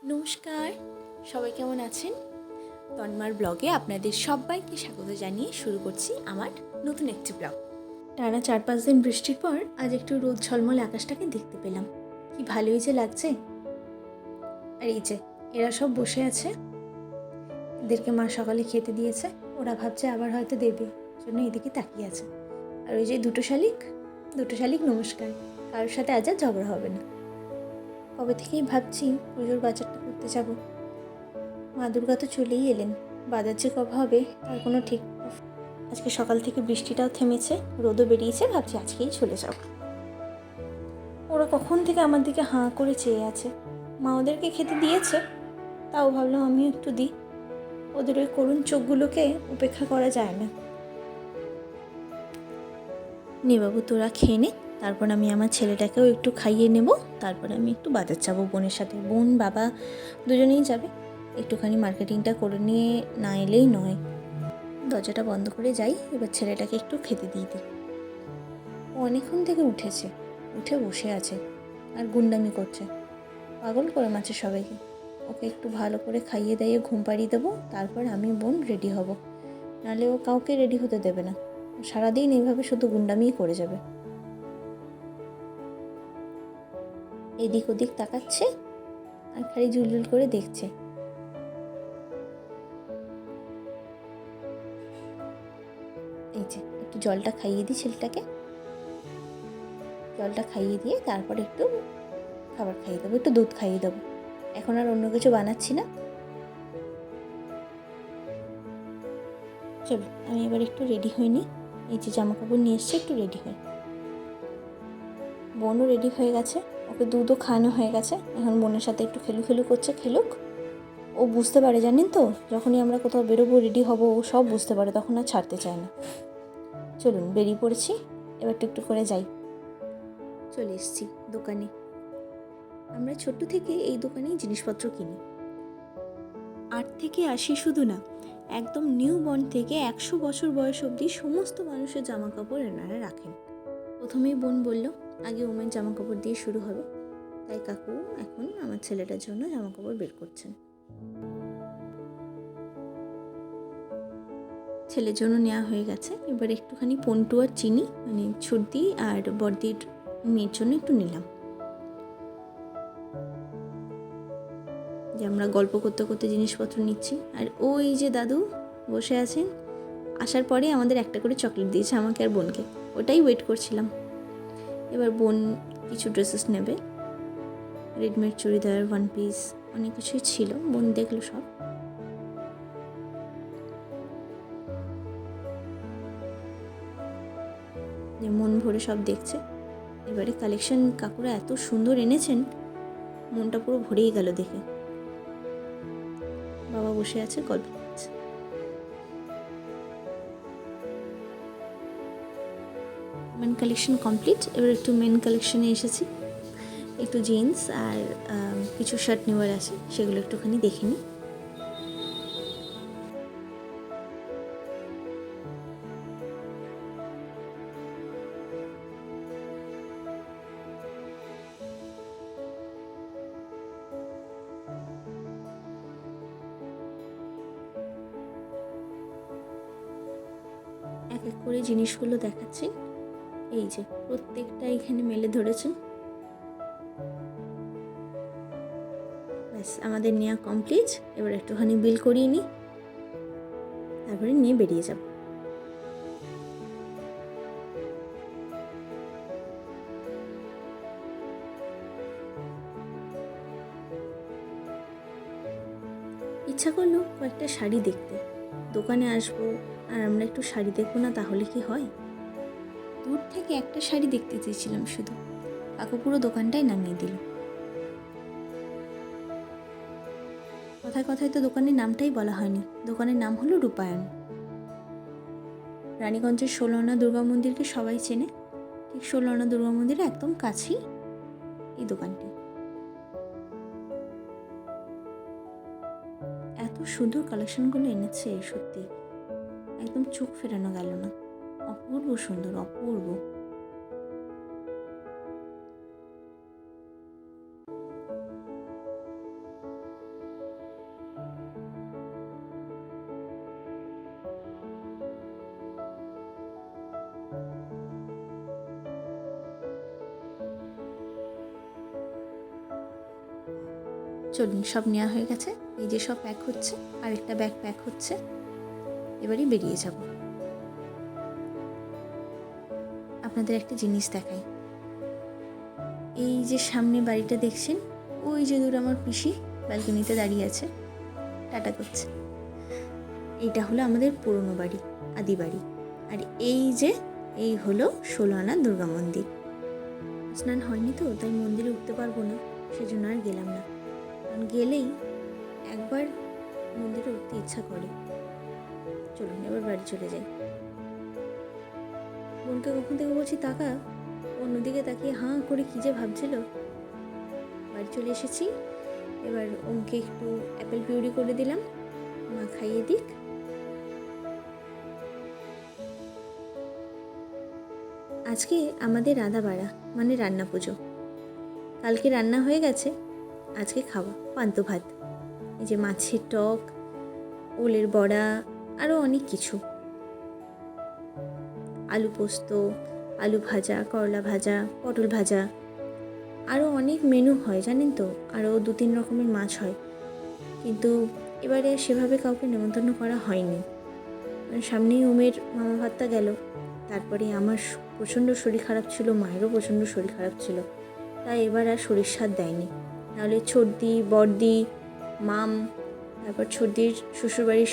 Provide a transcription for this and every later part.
নমস্কার, সবাই কেমন আছেন? তন্মার ব্লগে আপনাদের সবাইকে স্বাগত জানিয়ে শুরু করছি আমার নতুন একটি ব্লগ। টানা 4-5 দিন বৃষ্টির পর আজ একটু রোদ ঝলমলে আকাশটাকে দেখতে পেলাম। কি ভালোই যে লাগছে। আর এই যে এরা সব বসে আছে, এদেরকে মা সকালে খেতে দিয়েছে, ওরা ভাবছে আবার হয়তো দেবে, জন্য এদিকে তাকিয়ে আছে। আর ওই যে দুটো শালিক নমস্কার, কারোর সাথে আজ আর ঝগড়া হবে না। কবে থেকেই ভাবছি পুজোর বাজারটা করতে যাব। মা দুর্গা তো চলেই এলেন, বাজার যে কবে হবে তার কোনো ঠিক। আজকে সকাল থেকে বৃষ্টিটাও থেমেছে, রোদও বেরিয়েছে, ভাবছি আজকেই চলে যাব। ওরা কখন থেকে আমার দিকে হাঁ করে চেয়ে আছে। মা ওদেরকে খেতে দিয়েছে, তাও ভাবলাম আমিও একটু দিই। ওদের ওই করুণ চোখগুলোকে উপেক্ষা করা যায় না। নে বাবু, তোরা খেয়ে নে, তারপর আমি আমার ছেলেটাকেও একটু খাইয়ে নেব। তারপরে আমি একটু বাজার যাবো বোনের সাথে। বোন বাবা দুজনেই যাবে। একটুখানি মার্কেটিংটা করে নিয়ে না এলেই নয়। দরজাটা বন্ধ করে যাই, এবার ছেলেটাকে একটু খেতে দিয়ে দিই। ও অনেকক্ষণ থেকে উঠে বসে আছে আর গুন্ডামি করছে, পাগল করে মারছে সবাইকে। ওকে একটু ভালো করে খাইয়ে দাইয়ে ঘুম পাড়িয়ে দেবো, তারপর আমি বোন রেডি হব। নাহলে ও কাউকে রেডি হতে দেবে না, সারাদিন এইভাবে শুধু গুন্ডামিই করে যাবে। এদিক ওদিক তাকাচ্ছে আর খালি জুলজুল করে দেখছে। এই যে একটু জলটা খাইয়ে দিই ছেলেটাকে, জলটা খাইয়ে দিয়ে তারপর একটু খাবার খাইয়ে দেবো, একটু দুধ খাইয়ে দেবো। এখন আর অন্য কিছু বানাচ্ছি না। চলো আমি এবার একটু রেডি হইনি। এই যে জামা কাপড় নিয়ে এসছি, একটু রেডি হই। বোনও রেডি হয়ে গেছে, ওকে দুধও খাওয়ানো হয়ে গেছে। এখন বোনের সাথে একটু খেলু করছে, খেলুক। ও বুঝতে পারে, জানেন তো, যখনই আমরা কোথাও বেরোবো রেডি হব, ও সব বুঝতে পারে, তখন আর ছাড়তে চায় না। চলুন বেরিয়ে পড়েছি, এবার একটু করে যাই। চলে এসছি দোকানে। আমরা ছোট্ট থেকে এই দোকানেই জিনিসপত্র কিনি। 8 থেকে 80 শুধু না, একদম নিউ বর্ন থেকে 100 বছর বয়স অবধি সমস্ত মানুষের জামা কাপড় এনারা রাখেন। প্রথমেই বোন বলল আগে ওমেন জামা কাপড় দিয়ে শুরু হবে, তাই কাকু এখন আমার ছেলেটার জন্য জামা কাপড় বের করছেন। ছেলের জন্য নেওয়া হয়ে গেছে, এবার একটুখানি পন্টু আর চিনি, মানে ছুটি আর বর্দির মেয়ের জন্য একটু নিলাম। যে আমরা গল্প করতে করতে জিনিসপত্র নিচ্ছি। আর ওই যে দাদু বসে আছেন, আসার পরে আমাদের একটা করে চকলেট দিয়েছে আমাকে আর বোনকে, ওটাই ওয়েট করছিলাম। এবার বোন কিছু ড্রেসেস নেবে, রেডিমেড চুড়িদার, ওয়ান পিস, অনেক কিছুই ছিল। বোন দেখলো সব। যে মন ভরে সব দেখছে। এবারে কালেকশন কাকুরা এত সুন্দর এনেছেন, মনটা পুরো ভরেই গেল দেখে। বাবা বসে আছে, গল্প করছে। মেন কালেকশন কমপ্লিট, এবার একটু মেন কালেকশনে এসেছি। একটু জিন্স আর কিছু শার্ট নেওয়ার আছে, সেগুলো একটুখানি দেখে নিই। এক এক করে জিনিসগুলো দেখাচ্ছি। এই যে প্রত্যেকটা এখানে মেলে ধরেছেন। ব্যাস আমাদের নেওয়া কমপ্লিট, এবার একটুখানি বিল করিয়ে নিই, তারপরে নিয়ে বেরিয়ে যাব। ইচ্ছা করলো কয়েকটা শাড়ি দেখতে, দোকানে আসবো আর আমরা একটু শাড়ি দেখবো না, তাহলে কি হয়? দূর থেকে একটা শাড়ি দেখতে চেয়েছিলাম শুধু, কাকু পুরো দোকানটাই নামিয়ে দিল। কথায় কথায় তো দোকানের নামটাই বলা হয়নি। দোকানের নাম হলো রূপায়ণ। রানীগঞ্জের 16 আনা দুর্গা মন্দিরকে সবাই চেনে, ঠিক 16 আনা দুর্গা মন্দিরের একদম কাছেই এই দোকানটি। এত সুন্দর কালেকশনগুলো এনেছে, সত্যি একদম চোখ ফেরানো গেল না। অপূর্ব সুন্দর, অপূর্ব। চলুন, সব নেওয়া হয়ে গেছে, এই যে সব প্যাক হচ্ছে, আরেকটা ব্যাগ প্যাক হচ্ছে, এবারই বেরিয়ে যাব। আপনাদের একটা জিনিস দেখাই, এই যে সামনে বাড়িটা দেখছেন, ওই যে দূর আমার পিসি ব্যালকনিতে দাঁড়িয়ে আছে, টাটা করছে। এইটা হলো আমাদের পুরনো বাড়ি, আদি বাড়ি। আর এই হলো 16 আনা দুর্গা মন্দির। স্নান হয়নি তো, তাই মন্দিরে উঠতে পারবো না, সেজন্য আর গেলাম না। কারণ গেলেই একবার মন্দিরে উঠতে ইচ্ছা করে। চলুন এবার বাড়ি চলে যাই। বোনকে কখন থেকে বলছি তাকা, অন্যদিকে তাকিয়ে হাঁ করে কী যে ভাবছিল। বাড়ি চলে এসেছি, এবার ওমকে একটু অ্যাপেল পিউরি করে দিলাম, মা খাইয়ে দিক। আজকে আমাদের রাঁধাবাড়া মানে রান্না পুজো। কালকে রান্না হয়ে গেছে, আজকে খাওয়া পান্তা ভাত। এই যে মাছের টক, ওলের বড়া, আরও অনেক কিছু, আলু পোস্ত, আলু ভাজা, করলা ভাজা, পটল ভাজা, আরও অনেক মেনু হয় জানেন তো। আরও 2-3 রকমের মাছ হয়, কিন্তু এবারে সেভাবে কাউকে নেমন্তন্ন করা হয়নি। সামনেই ওমের মামা ভাতটা গেল, তারপরে আমার প্রচণ্ড শরীর খারাপ ছিল, মায়েরও প্রচণ্ড শরীর খারাপ ছিল, তাই এবার আর শরীর স্বাদ দেয়নি। নাহলে ছর্দি, বর্দি, মাম, তারপর ছর্দির শ্বশুরবাড়ির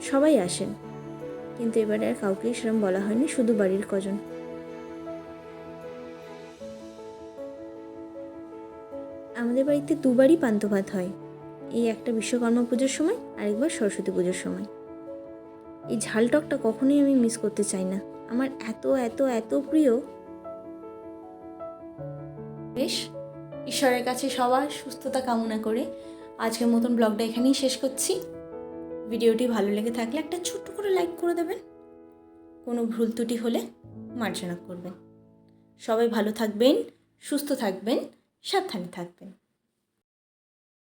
সবাই আসেন, কিন্তু এবারে আর কাউকেই সেরকম বলা হয়নি, শুধু বাড়ির কজন। আমাদের বাড়িতে দুবারই পান্তা ভাত হয়, এই একটা বিশ্বকর্মা পুজোর সময়, আরেকবার সরস্বতী পুজোর সময়। এই ঝাল টকটা কখনোই আমি মিস করতে চাই না, আমার এত এত এত প্রিয়। বেশ, ঈশ্বরের কাছে সবার সুস্থতা কামনা করে আজকের মতন ব্লগটা এখানেই শেষ করছি। ভিডিওটি ভালো লেগে থাকলে একটা ছোট্ট করে লাইক করে দেবেন, কোনো ভুল ত্রুটি হলে মার্জনা করবেন। সবাই ভালো থাকবেন, সুস্থ থাকবেন, সাবধানে থাকবেন।